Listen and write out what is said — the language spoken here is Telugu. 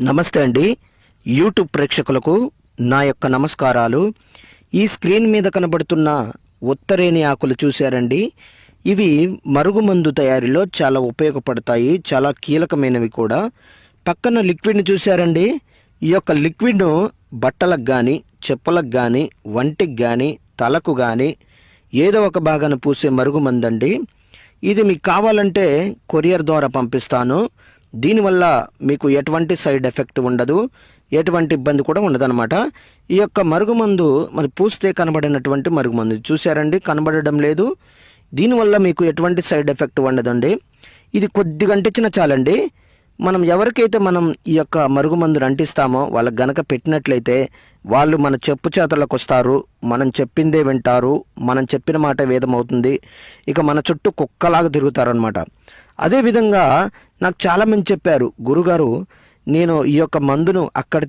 నమస్తే అండి. యూట్యూబ్ ప్రేక్షకులకు నా యొక్క నమస్కారాలు. ఈ స్క్రీన్ మీద కనబడుతున్న ఉత్తరేణి ఆకులు చూశారండి. ఇవి మరుగుమందు తయారీలో చాలా ఉపయోగపడతాయి, చాలా కీలకమైనవి కూడా. పక్కన లిక్విడ్ని చూశారండి. ఈ యొక్క లిక్విడ్ను బట్టలకు కానీ, చెప్పులకు కానీ, వంటికి కానీ, తలకు కానీ ఏదో ఒక భాగాన పూసే మరుగుమందు అండి. ఇది మీకు కావాలంటే కొరియర్ ద్వారా పంపిస్తాను. దీనివల్ల మీకు ఎటువంటి సైడ్ ఎఫెక్ట్ ఉండదు, ఎటువంటి ఇబ్బంది కూడా ఉండదన్నమాట. ఈ యొక్క మరుగుమందు మరి పూస్తే కనబడినటువంటి మరుగుమందు చూశారండి, కనబడడం లేదు. దీనివల్ల మీకు ఎటువంటి సైడ్ ఎఫెక్ట్ ఉండదండి. ఇది కొద్దిగా అంటించిన చాలండి. మనం ఎవరికైతే మనం ఈ యొక్క మరుగుమందును అంటిస్తామో వాళ్ళకి గనక పెట్టినట్లయితే వాళ్ళు మన చెప్పు చేతలకు వస్తారు, మనం చెప్పిందే వింటారు, మనం చెప్పిన మాట వేదమవుతుంది. ఇక మన చుట్టూ కుక్కలాగా తిరుగుతారు అనమాట. అదేవిధంగా నాకు చాలామంది చెప్పారు, గురుగారు నేను ఈ యొక్క మందును అక్కడ